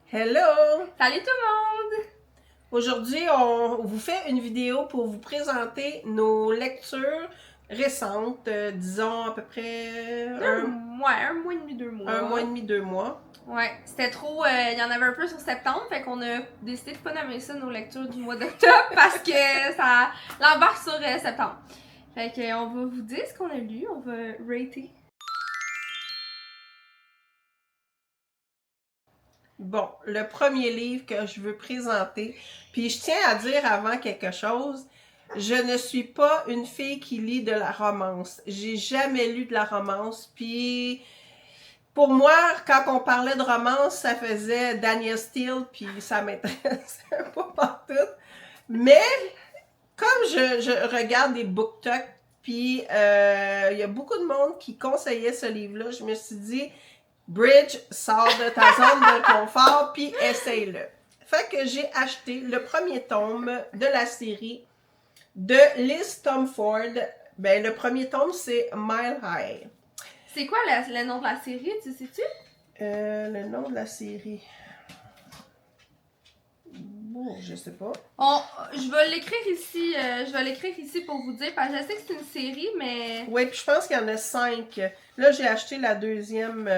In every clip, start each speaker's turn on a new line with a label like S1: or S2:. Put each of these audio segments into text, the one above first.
S1: Hello!
S2: Salut tout le monde!
S1: Aujourd'hui, on vous fait une vidéo pour vous présenter nos lectures récentes, disons à peu près
S2: Un mois et demi, 2 mois.
S1: un mois et demi, 2 mois.
S2: Ouais, c'était trop. Il y en avait un peu sur septembre, fait qu'on a décidé de pas nommer ça nos lectures du mois d'octobre parce que ça l'embarque sur septembre. Fait qu'on va vous dire ce qu'on a lu, on va rater.
S1: Bon, le premier livre que je veux présenter, puis je tiens à dire avant quelque chose, je ne suis pas une fille qui lit de la romance. J'ai jamais lu de la romance, puis pour moi, quand on parlait de romance, ça faisait Danielle Steele, puis ça m'intéressait pas partout. Mais comme je regarde des BookTok, puis il y a beaucoup de monde qui conseillait ce livre-là, je me suis dit, Bridge, sors de ta zone de confort, puis essaye-le. Fait que j'ai acheté le premier tome de la série de Liz Tomford. Ben, le premier tome, c'est Mile High.
S2: C'est quoi le nom de la série, tu sais-tu?
S1: Le nom de la série. Bon, je sais pas.
S2: Je vais l'écrire ici pour vous dire, parce que je sais que c'est une série, mais...
S1: Oui, puis je pense qu'il y en a 5. Là, j'ai acheté la deuxième.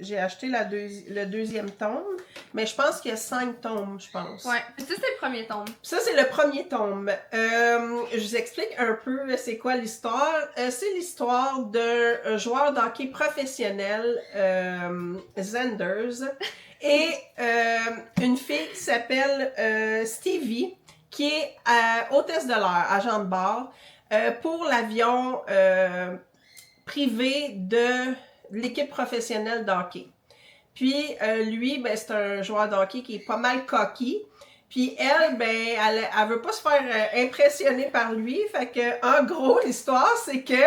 S1: Le deuxième tome, mais je pense qu'il y a 5 tomes, je pense.
S2: Ouais, ça c'est le premier tome.
S1: Ça, c'est le premier tome. Je vous explique un peu c'est quoi l'histoire. C'est l'histoire d'un joueur d'hockey professionnel, Zenders, et une fille qui s'appelle Stevie, qui est hôtesse de l'air, agent de bord, pour l'avion privé de l'équipe professionnelle d'hockey. Puis lui, ben, c'est un joueur d'hockey qui est pas mal cocky. Puis elle, ben, elle veut pas se faire impressionner par lui. Fait que, en gros, l'histoire, c'est que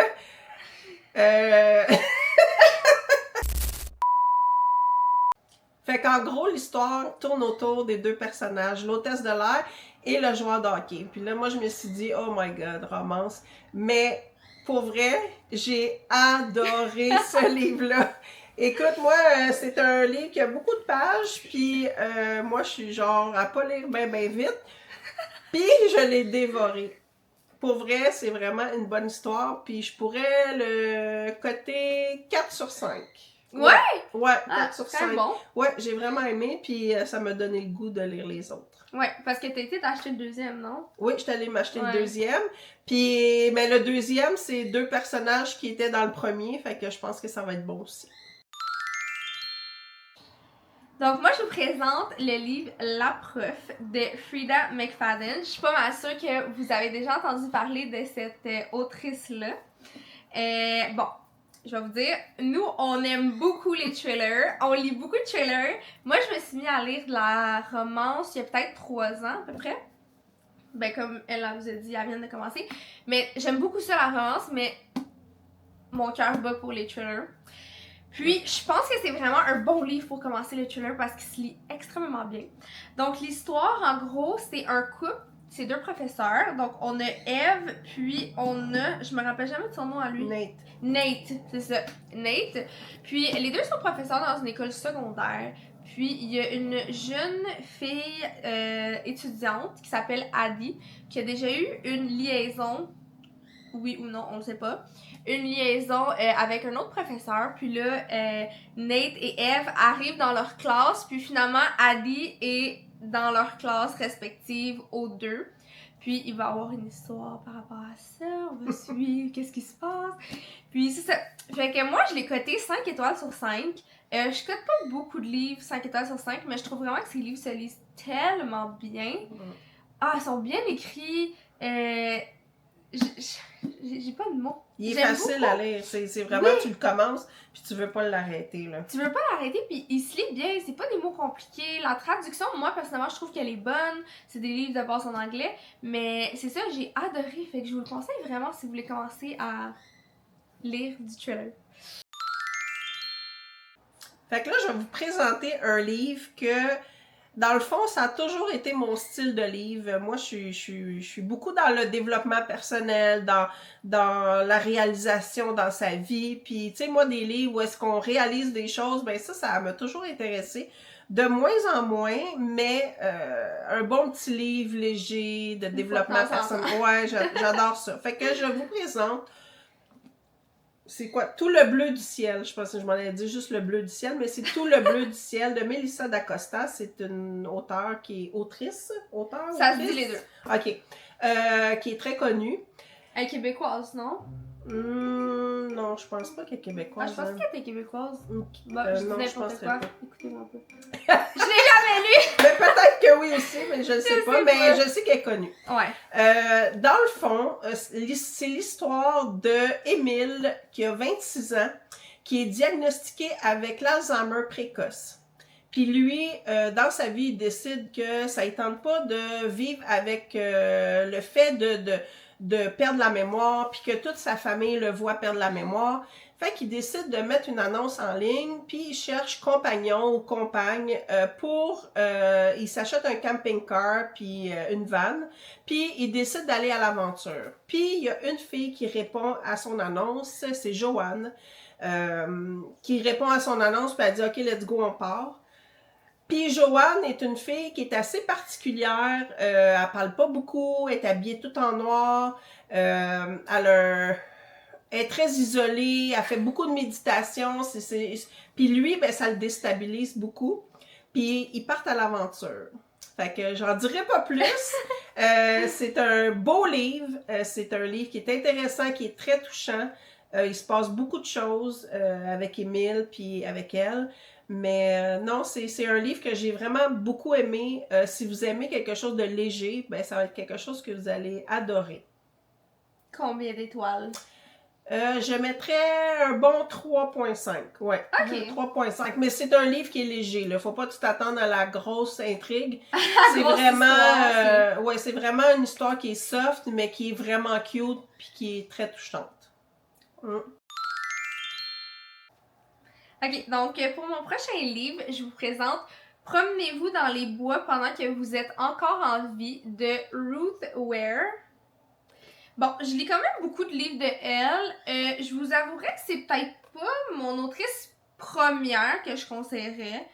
S1: fait qu'en gros, l'histoire tourne autour des deux personnages, l'hôtesse de l'air et le joueur de hockey. Puis là, moi, je me suis dit, oh my god, romance. Mais pour vrai, j'ai adoré ce livre-là. Écoute, moi, c'est un livre qui a beaucoup de pages, puis moi, je suis genre à pas lire ben vite. Puis je l'ai dévoré. Pour vrai, c'est vraiment une bonne histoire, puis je pourrais le coter 4 sur 5.
S2: Ouais?
S1: Ouais, 4 sur 5.
S2: Bon.
S1: Ouais, j'ai vraiment aimé, puis ça m'a donné le goût de lire les autres.
S2: Ouais, parce que t'as été t'acheter le deuxième, non?
S1: Oui, je suis allée m'acheter le deuxième. Puis, mais le deuxième, c'est 2 personnages qui étaient dans le premier, fait que je pense que ça va être bon aussi.
S2: Donc, moi, je vous présente le livre La Prof de Frida McFadden. Je suis pas mal sûre que vous avez déjà entendu parler de cette autrice-là. Bon, je vais vous dire, nous, on aime beaucoup les thrillers. On lit beaucoup de thrillers. Moi, je me suis mis à lire de la romance il y a peut-être 3 ans à peu près. Ben, comme elle vous a dit, elle vient de commencer. Mais j'aime beaucoup ça, la romance, mais mon cœur bat pour les thrillers. Puis, je pense que c'est vraiment un bon livre pour commencer le thriller parce qu'il se lit extrêmement bien. Donc, l'histoire, en gros, c'est un couple, c'est 2 professeurs. Donc, on a Eve, puis on a, je me rappelle jamais de son nom à lui. Nate, c'est ça, Nate. Puis, les 2 sont professeurs dans une école secondaire. Puis, il y a une jeune fille étudiante qui s'appelle Addie, qui a déjà eu une liaison, oui ou non, on le sait pas, une liaison avec un autre professeur. Puis là, Nate et Eve arrivent dans leur classe. Puis finalement, Addie est dans leur classe respective aux 2. Puis il va y avoir une histoire par rapport à ça. On va suivre qu'est-ce qui se passe. Puis c'est ça. Fait que moi, je l'ai coté 5 étoiles sur 5. Je cote pas beaucoup de livres 5 étoiles sur 5, mais je trouve vraiment que ces livres se lisent tellement bien. Ah, ils sont bien écrits. J'ai pas de mots.
S1: Il est facile à lire. C'est vraiment, tu le commences, puis tu veux pas l'arrêter, là.
S2: Tu veux pas l'arrêter, puis il se lit bien. C'est pas des mots compliqués. La traduction, moi, personnellement, je trouve qu'elle est bonne. C'est des livres de base en anglais. Mais c'est ça, j'ai adoré. Fait que je vous le conseille vraiment si vous voulez commencer à lire du thriller.
S1: Fait que là, je vais vous présenter un livre que, dans le fond, ça a toujours été mon style de livre. Moi, je suis beaucoup dans le développement personnel, dans la réalisation dans sa vie. Puis, tu sais, moi, des livres où est-ce qu'on réalise des choses, ben ça m'a toujours intéressé. De moins en moins, mais un bon petit livre léger de développement personnel. Ouais, j'adore ça. Fait que je vous présente, c'est quoi? Tout le bleu du ciel. Je pense que je m'en ai dit juste le bleu du ciel, mais c'est Tout le bleu du ciel de Melissa d'Acosta. C'est une auteure qui est autrice.
S2: Ça se dit les deux.
S1: OK. Qui est très connue.
S2: Elle est québécoise, non?
S1: Non, je pense pas qu'elle est québécoise.
S2: Je pense qu'elle était québécoise.
S1: Bah,
S2: je dis
S1: non,
S2: n'importe quoi.
S1: pas.
S2: Écoutez-moi un peu. Je l'ai jamais lu!
S1: Mais peut-être que oui aussi, mais je ne sais pas. Mais je sais qu'elle est connue.
S2: Ouais.
S1: Dans le fond, c'est l'histoire de Émile, qui a 26 ans, qui est diagnostiqué avec l'Alzheimer précoce. Puis lui, dans sa vie, il décide que ça ne tente pas de vivre avec le fait de perdre la mémoire, puis que toute sa famille le voit perdre la mémoire. Fait qu'il décide de mettre une annonce en ligne, puis il cherche compagnon ou compagne il s'achète un camping-car, puis une van, puis il décide d'aller à l'aventure. Puis il y a une fille qui répond à son annonce, c'est Joanne, qui répond à son annonce, puis elle dit « OK, let's go, on part ». Puis Joanne est une fille qui est assez particulière, elle parle pas beaucoup, elle est habillée tout en noir, elle est très isolée, elle fait beaucoup de méditation, puis lui, ben, ça le déstabilise beaucoup, puis ils partent à l'aventure. Fait que j'en dirai pas plus, c'est un beau livre, c'est un livre qui est intéressant, qui est très touchant, il se passe beaucoup de choses avec Émile puis avec elle. Mais non, c'est un livre que j'ai vraiment beaucoup aimé. Si vous aimez quelque chose de léger, ben ça va être quelque chose que vous allez adorer.
S2: Combien d'étoiles?
S1: Je mettrais un bon 3.5. Ouais,
S2: OK.
S1: 3.5. Mais c'est un livre qui est léger. Là. Faut pas tout t'attendre à la grosse intrigue. C'est
S2: Grosse
S1: vraiment, ouais, c'est vraiment une histoire qui est soft, mais qui est vraiment cute puis qui est très touchante.
S2: Ok, donc pour mon prochain livre, je vous présente Promenez-vous dans les bois pendant que vous êtes encore en vie de Ruth Ware. Bon, je lis quand même beaucoup de livres de elle. Je vous avouerai que c'est peut-être pas mon autrice première que je conseillerais.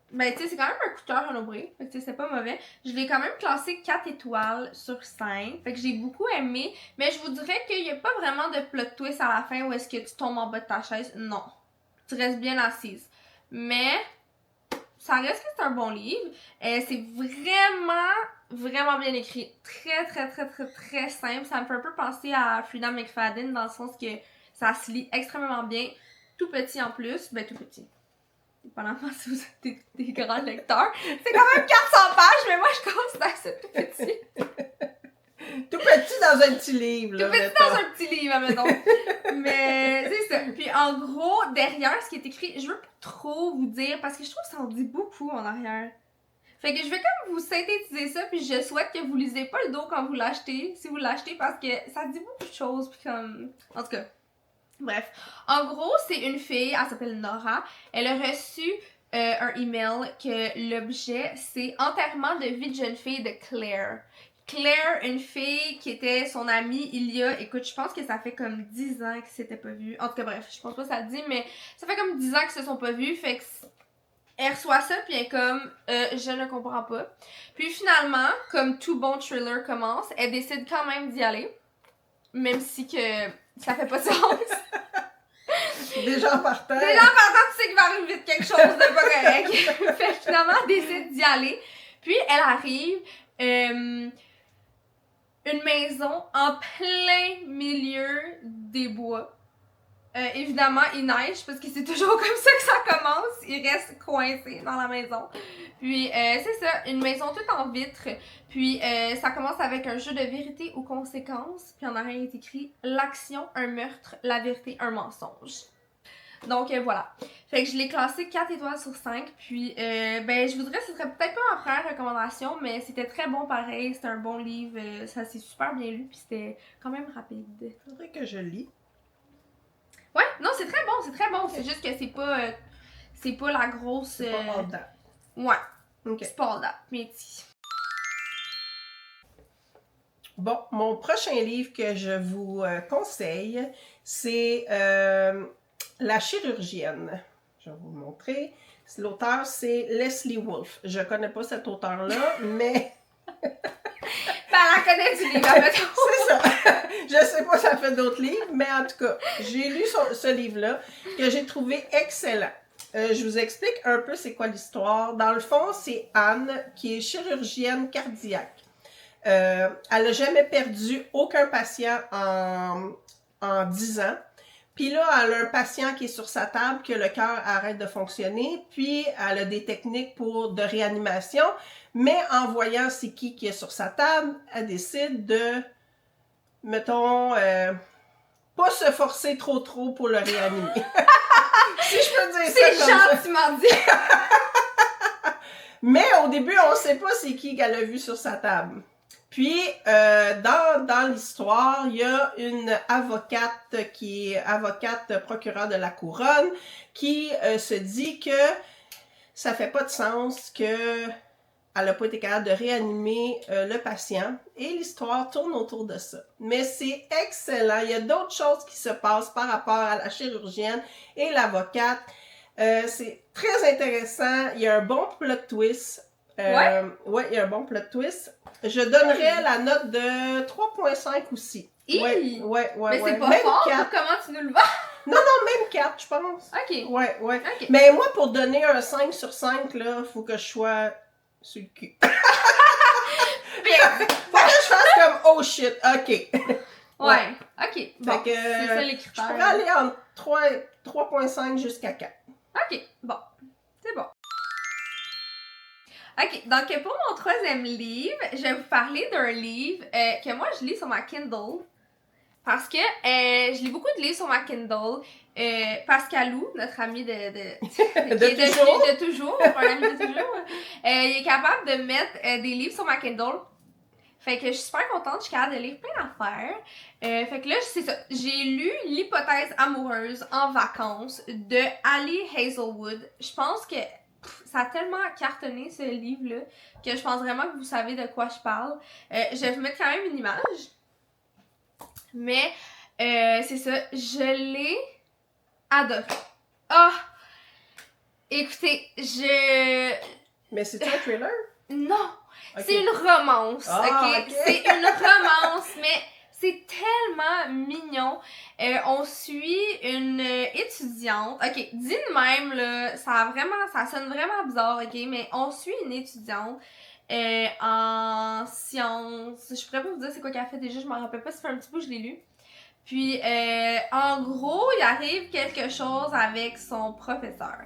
S2: Ben, tu sais, c'est quand même un coup de cœur renouvelé. Fait que, tu sais, c'est pas mauvais. Je l'ai quand même classé 4 étoiles sur 5. Fait que j'ai beaucoup aimé. Mais je vous dirais qu'il n'y a pas vraiment de plot twist à la fin où est-ce que tu tombes en bas de ta chaise. Non. Tu restes bien assise. Mais, ça reste que c'est un bon livre. C'est vraiment bien écrit. Très simple. Ça me fait un peu penser à Frida McFadden dans le sens que ça se lit extrêmement bien. Tout petit en plus. Ben, tout petit. Dépendamment si vous êtes des grands lecteurs. C'est quand même 400 pages, mais moi, je considère que c'est tout petit.
S1: Tout petit dans un petit livre, là.
S2: Tout petit dans un petit livre, admettons. Mais c'est ça. Puis en gros, derrière ce qui est écrit, je veux pas trop vous dire parce que je trouve que ça en dit beaucoup en arrière. Fait que je vais comme vous synthétiser ça, puis je souhaite que vous lisez pas le dos quand vous l'achetez, si vous l'achetez, parce que ça dit beaucoup de choses, puis comme... En tout cas... Bref, en gros, c'est une fille, elle s'appelle Nora. Elle a reçu un email que l'objet, c'est enterrement de vie de jeune fille de Claire. Claire, une fille qui était son amie il y a, écoute, je pense que ça fait comme 10 ans qu'ils s'étaient pas vus. En tout cas, bref, je pense pas que ça le dit, mais ça fait comme 10 ans qu'ils se sont pas vus, fait que elle reçoit ça, puis elle est comme, je ne comprends pas. Puis finalement, comme tout bon thriller commence, elle décide quand même d'y aller, même si que ça fait pas de sens.
S1: Déjà en partant.
S2: Tu sais qu'il va arriver vite quelque chose de pas correct. Fait que finalement, elle décide d'y aller. Puis elle arrive, une maison en plein milieu des bois. Évidemment, il neige parce que c'est toujours comme ça que ça commence. Il reste coincé dans la maison. Puis, c'est ça, une maison toute en vitre. Puis, ça commence avec un jeu de vérité ou conséquences. Puis, en arrière, il est écrit « L'action, un meurtre, la vérité, un mensonge ». Donc, voilà. Fait que je l'ai classé 4 étoiles sur 5. Puis, ben, je voudrais, ce serait peut-être pas ma première recommandation, mais c'était très bon pareil. C'était un bon livre. Ça s'est super bien lu. Puis, c'était quand même rapide.
S1: Faudrait que je lis.
S2: Ouais, non, c'est très bon, c'est très bon. C'est juste que c'est pas la grosse...
S1: C'est pas all that.
S2: Ouais.
S1: OK.
S2: C'est pas all that, mais
S1: Bon, mon prochain livre que je vous conseille, c'est La chirurgienne. Je vais vous le montrer. L'auteur, c'est Leslie Wolfe. Je connais pas cet auteur-là, mais...
S2: Ben, elle connaît du livre, mettons.
S1: C'est ça. Je sais pas si ça fait d'autres livres, mais en tout cas, j'ai lu ce livre-là que j'ai trouvé excellent. Je vous explique un peu c'est quoi l'histoire. Dans le fond, c'est Anne qui est chirurgienne cardiaque. Elle n'a jamais perdu aucun patient en 10 ans. Puis là, elle a un patient qui est sur sa table, que le cœur arrête de fonctionner. Puis elle a des techniques de réanimation. Mais en voyant c'est qui est sur sa table, elle décide de, mettons, pas se forcer trop pour le réanimer. Si je peux dire ça
S2: C'est
S1: comme ça.
S2: gentiment dit.
S1: Mais au début, on ne sait pas c'est qui qu'elle a vu sur sa table. Puis, dans l'histoire, il y a une avocate qui est avocate procureure de la couronne qui se dit que ça fait pas de sens que elle n'a pas été capable de réanimer le patient. Et l'histoire tourne autour de ça. Mais c'est excellent. Il y a d'autres choses qui se passent par rapport à la chirurgienne et l'avocate. C'est très intéressant. Il y a un bon plot twist. Ouais, il y a un bon plot twist. Je donnerais la note de 3.5 aussi. Ouais.
S2: Mais c'est pas
S1: même
S2: fort,
S1: 4.
S2: comment tu nous le vends?
S1: Non, même 4, je pense.
S2: Ok.
S1: Ouais.
S2: Ok.
S1: Mais moi, pour donner un 5 sur 5, là, faut que je sois sur le cul. Faut que je fasse comme, oh shit, ok.
S2: Ouais, ok. Bon,
S1: que,
S2: c'est ça les
S1: Je
S2: critères.
S1: pourrais aller entre 3.5 jusqu'à 4.
S2: Ok, bon. C'est bon. Ok, donc pour mon troisième livre, je vais vous parler d'un livre que moi je lis sur ma Kindle. Parce que je lis beaucoup de livres sur ma Kindle. Pascalou, notre ami de toujours, un ami de toujours, il est capable de mettre des livres sur ma Kindle. Fait que je suis super contente, je suis capable de lire plein d'affaires. Fait que là, c'est ça. J'ai lu L'hypothèse amoureuse en vacances de Ali Hazelwood. Je pense que ça a tellement cartonné ce livre-là que je pense vraiment que vous savez de quoi je parle. Je vais vous mettre quand même une image. Mais c'est ça, je l'ai adoré. Ah! Écoutez,
S1: Mais c'est-tu un thriller?
S2: Non!
S1: Okay.
S2: C'est une romance,
S1: ok?
S2: C'est une romance, mais c'est tellement mignon. On suit une étudiante. Ok, dit de même, là, ça sonne vraiment bizarre, ok? Mais on suit une étudiante en sciences. Je pourrais pas vous dire c'est quoi qu'elle a fait déjà, je m'en rappelle pas, ça fait un petit peu que je l'ai lu. Puis, en gros, il arrive quelque chose avec son professeur.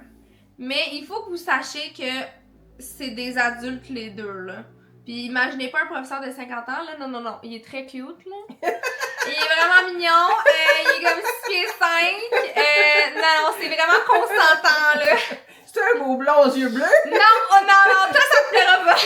S2: Mais il faut que vous sachiez que c'est des adultes les deux, là. Puis imaginez pas un professeur de 50 ans, là. Non. Il est très cute, là. Il est vraiment mignon. Il est comme 6 pieds 5. Non, c'est vraiment consentant, là.
S1: C'est un beau blond aux yeux bleus?
S2: Non, toi, ça te plaira pas.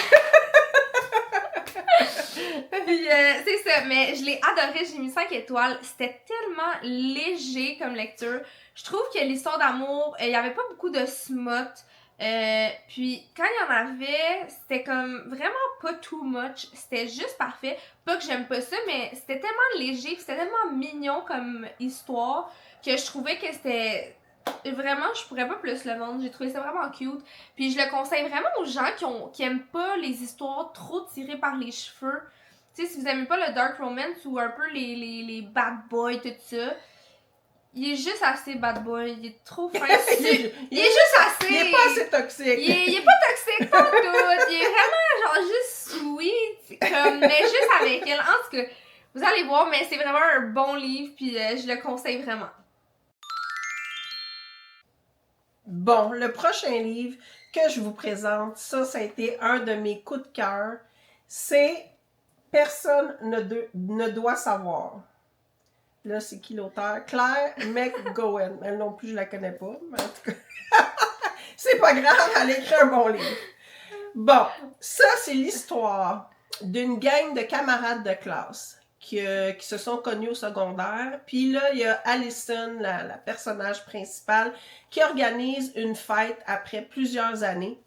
S2: Puis, c'est ça, mais je l'ai adoré, j'ai mis 5 étoiles. C'était tellement léger comme lecture. Je trouve que l'histoire d'amour, il y avait pas beaucoup de smut. Puis quand il y en avait, c'était comme vraiment pas too much. C'était juste parfait. Pas que j'aime pas ça, mais c'était tellement léger, pis c'était tellement mignon comme histoire que je trouvais que c'était... Vraiment, je pourrais pas plus le vendre. J'ai trouvé ça vraiment cute. Puis je le conseille vraiment aux gens qui aiment pas les histoires trop tirées par les cheveux. Tu sais, si vous aimez pas le dark romance ou un peu les bad boys, tout ça, il est juste assez bad boy. Il est trop fin. il est juste assez...
S1: Il est pas assez toxique.
S2: Il est pas toxique, pas tout. Il est vraiment genre juste sweet. Mais juste avec elle. En tout cas, vous allez voir, mais c'est vraiment un bon livre. Puis je le conseille vraiment.
S1: Bon, le prochain livre que je vous présente, ça a été un de mes coups de cœur. C'est Personne ne doit savoir. Là, c'est qui l'auteur? Claire McGowan. Elle non plus, je la connais pas, mais en tout cas, c'est pas grave, elle a écrit un bon livre. Bon, ça, c'est l'histoire d'une gang de camarades de classe qui se sont connus au secondaire. Puis là, il y a Allison, la personnage principale, qui organise une fête après plusieurs années.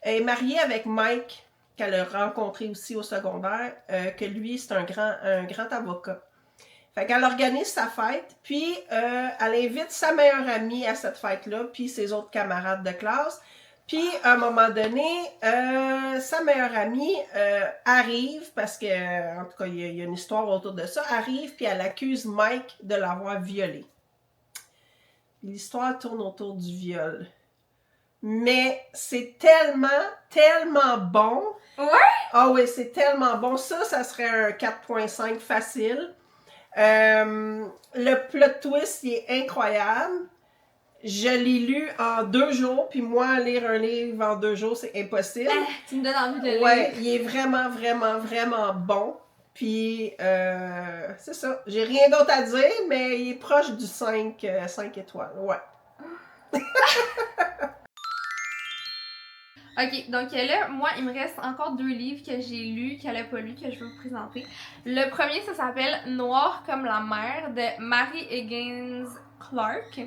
S1: Elle est mariée avec Mike, qu'elle a rencontré aussi au secondaire, que lui, c'est un grand avocat. Fait qu'elle organise sa fête, puis elle invite sa meilleure amie à cette fête-là, puis ses autres camarades de classe. Puis, à un moment donné, sa meilleure amie arrive, parce que, en tout cas, il y a une histoire autour de ça, arrive, puis elle accuse Mike de l'avoir violée. L'histoire tourne autour du viol. Mais c'est tellement, tellement bon.
S2: Ouais?
S1: Ah oui, c'est tellement bon. Ça serait un 4.5 facile. Le plot twist, il est incroyable. Je l'ai lu en 2 jours, puis moi, lire un livre en 2 jours, c'est impossible.
S2: Tu me donnes envie de le
S1: Ouais,
S2: lire.
S1: il est vraiment, vraiment, vraiment bon. Puis, c'est ça. J'ai rien d'autre à dire, mais il est proche du 5 étoiles. Ouais.
S2: Ok, donc là, moi, il me reste encore 2 livres que j'ai lus, qu'elle n'a pas lus, que je veux vous présenter. Le premier, ça s'appelle Noir comme la mer de Mary Higgins Clark.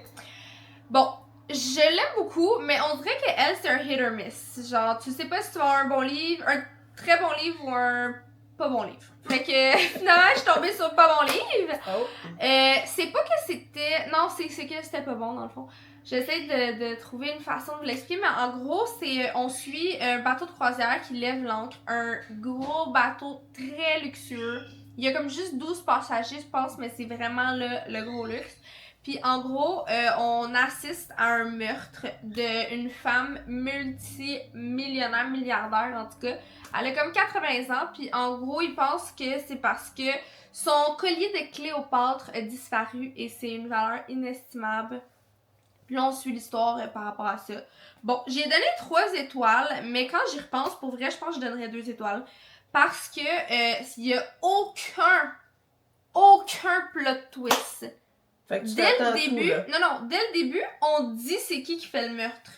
S2: Bon, je l'aime beaucoup, mais on dirait qu'elle, c'est un hit or miss. Genre, tu sais pas si tu vas avoir un bon livre, un très bon livre ou un pas bon livre. Fait que finalement, je suis tombée sur pas bon livre.
S1: Oh.
S2: C'est pas que c'était. Non, c'est que c'était pas bon dans le fond. J'essaie de trouver une façon de vous l'expliquer, mais en gros, c'est on suit un bateau de croisière qui lève l'ancre, un gros bateau très luxueux. Il y a comme juste 12 passagers, je pense, mais c'est vraiment le gros luxe. Puis en gros, on assiste à un meurtre d'une femme multimillionnaire, milliardaire en tout cas. Elle a comme 80 ans, puis en gros, ils pensent que c'est parce que son collier de Cléopâtre a disparu et c'est une valeur inestimable. Puis là, on suit l'histoire par rapport à ça. Bon, j'ai donné 3 étoiles, mais quand j'y repense, pour vrai, je pense que je donnerais 2 étoiles. Parce que il y a aucun plot twist.
S1: Fait que tu
S2: Dès le
S1: t'attends
S2: début,
S1: tout, là.
S2: non, dès le début, on dit c'est qui fait le meurtre.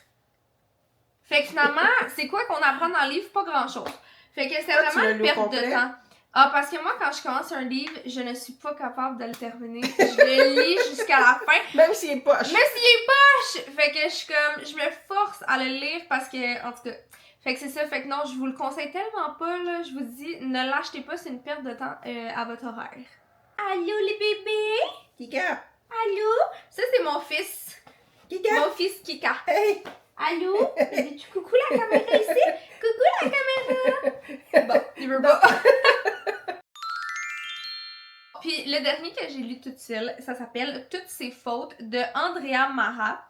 S2: Fait que finalement, c'est quoi qu'on apprend dans le livre? Pas grand-chose. Fait que c'est vraiment une perte de temps. Ah, parce que moi, quand je commence un livre, je ne suis pas capable de le terminer. Je le lis jusqu'à la fin.
S1: Même s'il est poche.
S2: Même s'il est poche! Fait que je suis comme, je me force à le lire parce que, en tout cas, fait que c'est ça. Fait que non, je vous le conseille tellement pas, là. Je vous dis, ne l'achetez pas, c'est une perte de temps à votre horaire. Allô, les bébés?
S1: Kika!
S2: Allô? Ça, c'est mon fils.
S1: Kika!
S2: Mon fils Kika.
S1: Hey!
S2: Allô? Dis-tu coucou la caméra ici? Coucou la caméra! Bon, il veut pas. Puis le dernier que j'ai lu toute seule, ça s'appelle Toutes ses fautes de Andrea Marat.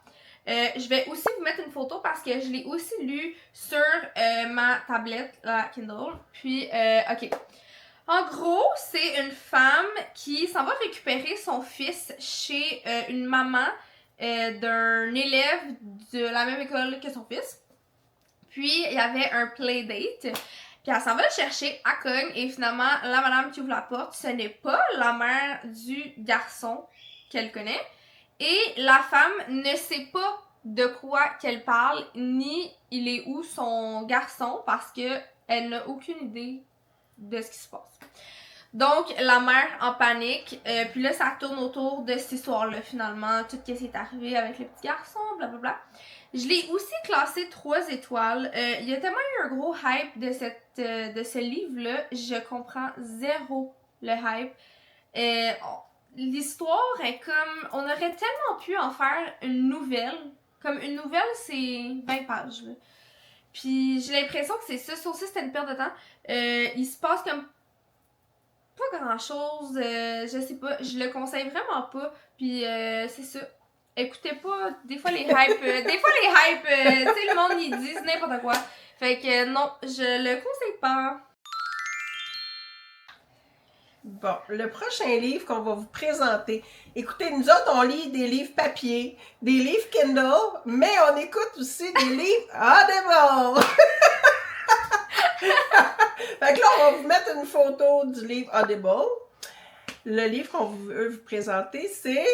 S2: Je vais aussi vous mettre une photo parce que je l'ai aussi lu sur ma tablette, la Kindle. Puis, ok. En gros, c'est une femme qui s'en va récupérer son fils chez une maman d'un élève de la même école que son fils. Puis, il y avait un playdate. Puis, elle s'en va le chercher, elle cogne, et finalement, la madame qui ouvre la porte, ce n'est pas la mère du garçon qu'elle connaît. Et la femme ne sait pas de quoi qu'elle parle, ni il est où son garçon, parce que elle n'a aucune idée de ce qui se passe. Donc, la mère en panique, puis là, ça tourne autour de cette histoire-là, finalement, tout ce qui est arrivé avec le petit garçon, blablabla. Je l'ai aussi classé 3 étoiles. Il y a tellement eu un gros hype de ce livre-là, je comprends zéro le hype. L'histoire est comme... On aurait tellement pu en faire une nouvelle. Comme une nouvelle, c'est 20 pages, là. Puis j'ai l'impression que c'est ça. Ça aussi, c'était une perte de temps. Il se passe comme pas grand-chose. Je sais pas. Je le conseille vraiment pas. Puis c'est ça. Écoutez pas des fois les hypes. Tu sais, le monde, ils disent n'importe quoi. Fait que non, je le conseille pas.
S1: Bon, le prochain livre qu'on va vous présenter. Écoutez, nous autres, on lit des livres papier, des livres Kindle, mais on écoute aussi des livres Audible. Fait que là, on va vous mettre une photo du livre Audible. Le livre qu'on veut vous présenter, c'est...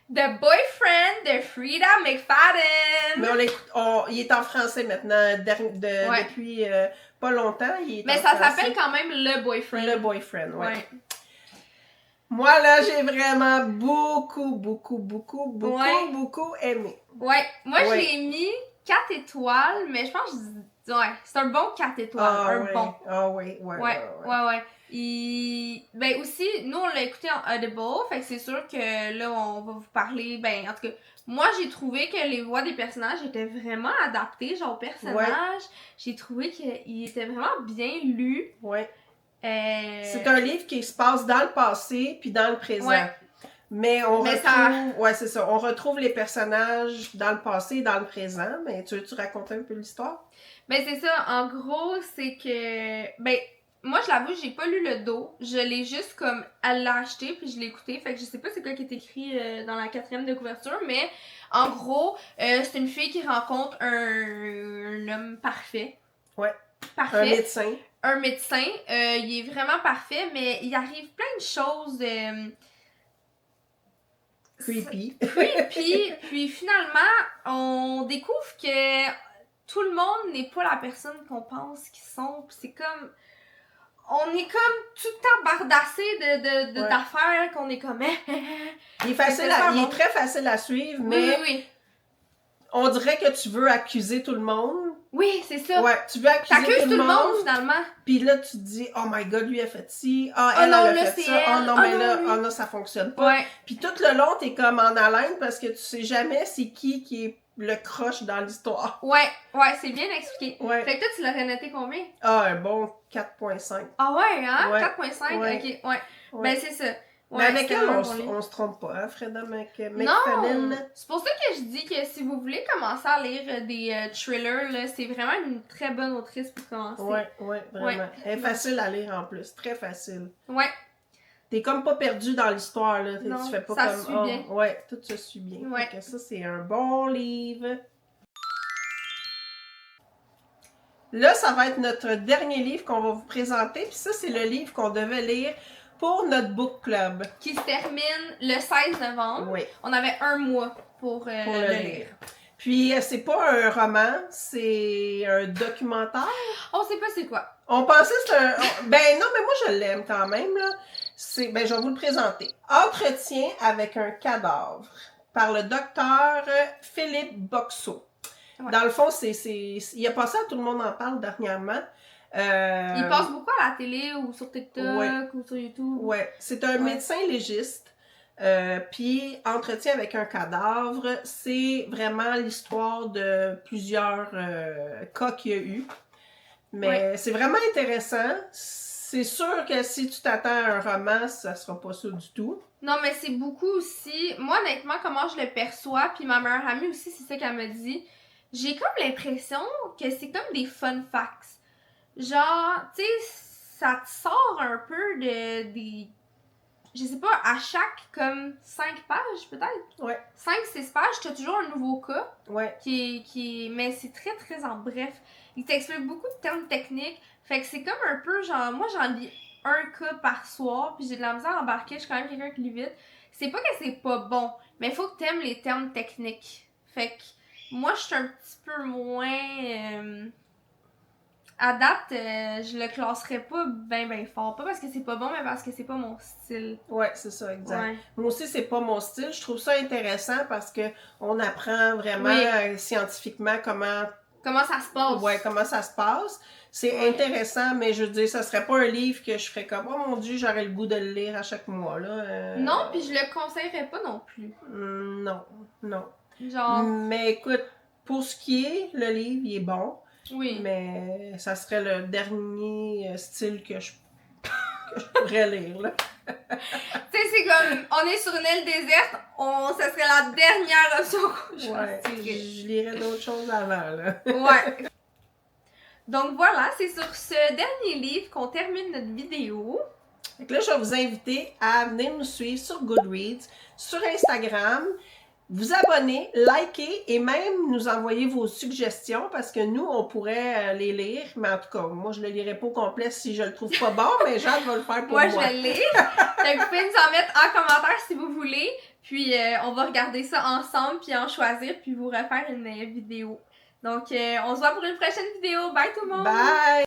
S2: The Boyfriend de Frida McFadden.
S1: Mais il est en français maintenant, depuis pas longtemps.
S2: Mais ça s'appelle quand même Le Boyfriend.
S1: Le Boyfriend, ouais. Moi, là, j'ai vraiment beaucoup aimé.
S2: Ouais, moi, je l'ai mis 4 étoiles, mais je pense que Ouais, c'est un bon 4 étoiles.
S1: Ah,
S2: un
S1: ouais.
S2: bon.
S1: Ah oui,
S2: Ouais. Ben aussi, nous on l'a écouté en Audible, fait que c'est sûr que là on va vous parler, ben en tout cas, moi j'ai trouvé que les voix des personnages étaient vraiment adaptées, genre au personnage, j'ai trouvé qu'ils étaient vraiment bien lus.
S1: Ouais. C'est un livre qui se passe dans le passé puis dans le présent.
S2: Ouais.
S1: Mais on
S2: Mais
S1: retrouve, ouais, c'est ça, on retrouve les personnages dans le passé et dans le présent. Mais tu veux-tu raconter un peu l'histoire?
S2: Ben c'est ça, en gros, c'est que, ben moi je l'avoue, j'ai pas lu le dos, je l'ai juste comme, elle l'a acheté puis je l'ai écouté, fait que je sais pas c'est quoi qui est écrit dans la 4e de couverture, mais en gros, c'est une fille qui rencontre un homme parfait.
S1: Ouais.
S2: Parfait.
S1: Un médecin.
S2: Un médecin, il est vraiment parfait, mais il arrive plein de choses
S1: Creepy.
S2: puis finalement, on découvre que tout le monde n'est pas la personne qu'on pense qu'ils sont. Puis c'est comme... On est comme tout le temps bardassé d'affaires qu'on est comme...
S1: Il est très facile à suivre, mais
S2: Oui.
S1: on dirait que tu veux accuser tout le monde.
S2: Oui, c'est ça.
S1: Ouais, tu veux accuser
S2: tout le monde finalement.
S1: Puis là, tu te dis, oh my god, lui a fait ci.
S2: Ah,
S1: elle
S2: non,
S1: a
S2: là,
S1: fait
S2: c'est
S1: ça.
S2: elle.
S1: Oh non,
S2: Ah,
S1: mais
S2: non,
S1: là,
S2: lui.
S1: oh non, ça fonctionne pas.
S2: Ouais.
S1: Puis tout le long, t'es comme en haleine parce que tu sais jamais c'est qui est le croche dans l'histoire.
S2: Ouais, c'est bien expliqué.
S1: Ouais.
S2: Fait que toi, tu l'aurais noté combien?
S1: Ah, un bon 4.5.
S2: Ah ouais, hein?
S1: Ouais.
S2: 4.5?
S1: Ouais.
S2: Ok, ouais. Ben, c'est ça.
S1: Mais
S2: Ouais,
S1: avec
S2: c'était
S1: elle,
S2: un bon livre.
S1: on se trompe pas, hein, Freda
S2: Non!
S1: McFadden.
S2: C'est pour ça que je dis que si vous voulez commencer à lire des thrillers, là, c'est vraiment une très bonne autrice pour commencer.
S1: Ouais, vraiment.
S2: Ouais.
S1: Elle est facile à lire en plus, très facile.
S2: Ouais.
S1: T'es comme pas perdu dans l'histoire, là.
S2: Non,
S1: tu fais pas
S2: ça
S1: comme.
S2: suit bien.
S1: Ouais, tout se suit bien.
S2: Ouais.
S1: Fait que ça, c'est un bon livre. Là, ça va être notre dernier livre qu'on va vous présenter. Puis ça, c'est le livre qu'on devait lire pour notre book club.
S2: Qui se termine le 16 novembre.
S1: Oui.
S2: On avait un mois pour le lire.
S1: Puis, c'est pas un roman, c'est un documentaire.
S2: On sait pas c'est quoi.
S1: On pensait que c'était un... Ben non, mais moi, je l'aime quand même, là. Ben, je vais vous le présenter. Entretien avec un cadavre par le docteur Philippe Boxeau.
S2: Ouais.
S1: Dans le fond, il a passé à Tout le monde en parle dernièrement.
S2: Il passe beaucoup à la télé ou sur TikTok ou sur YouTube.
S1: Ouais, c'est un médecin légiste. Puis Entretien avec un cadavre, c'est vraiment l'histoire de plusieurs cas qu'il y a eu. Mais c'est vraiment intéressant. C'est sûr que si tu t'attends à un roman, ça sera pas ça du tout.
S2: Non, mais c'est beaucoup aussi... Moi, honnêtement, comment je le perçois, puis ma meilleure amie aussi, c'est ça qu'elle me dit. J'ai comme l'impression que c'est comme des fun facts. Genre, tu sais, ça te sort un peu des... Je sais pas, à chaque comme 5 pages peut-être?
S1: Ouais.
S2: 5-6 pages, t'as toujours un nouveau cas.
S1: Ouais.
S2: Mais c'est très très en bref. Il t'explique beaucoup de termes techniques. Fait que c'est comme un peu genre, moi j'en lis un cas par soir, puis j'ai de la misère à embarquer, je suis quand même quelqu'un qui lit vite. C'est pas que c'est pas bon, mais il faut que t'aimes les termes techniques. Fait que moi je suis un petit peu moins... À date, je le classerais pas ben fort. Pas parce que c'est pas bon, mais parce que c'est pas mon style.
S1: Ouais, c'est ça, exact.
S2: Ouais.
S1: Moi aussi, c'est pas mon style. Je trouve ça intéressant parce que on apprend vraiment scientifiquement comment
S2: ça se passe.
S1: Ouais, comment ça se passe. C'est intéressant, mais je veux dire, ça serait pas un livre que je ferais comme, oh mon Dieu, j'aurais le goût de le lire à chaque mois, là.
S2: Non, puis je le conseillerais pas non plus.
S1: Non.
S2: Genre...
S1: Mais écoute, pour ce qui est, le livre, il est bon.
S2: Oui.
S1: Mais ça serait le dernier style que je pourrais lire, là.
S2: Tu sais, c'est comme, on est sur une île déserte, ça serait la dernière option que je choisirais.
S1: Je lirais d'autres choses avant, là.
S2: Ouais. Donc voilà, c'est sur ce dernier livre qu'on termine notre vidéo.
S1: Donc là, je vais vous inviter à venir nous suivre sur Goodreads, sur Instagram, vous abonner, liker et même nous envoyer vos suggestions parce que nous, on pourrait les lire. Mais en tout cas, moi, je ne le lirai pas au complet si je le trouve pas bon, mais Jade va le faire pour moi.
S2: Moi, je vais le lire. Donc, vous pouvez nous en mettre en commentaire si vous voulez. Puis, on va regarder ça ensemble, puis en choisir, puis vous refaire une vidéo. Donc, on se voit pour une prochaine vidéo. Bye tout le monde!
S1: Bye!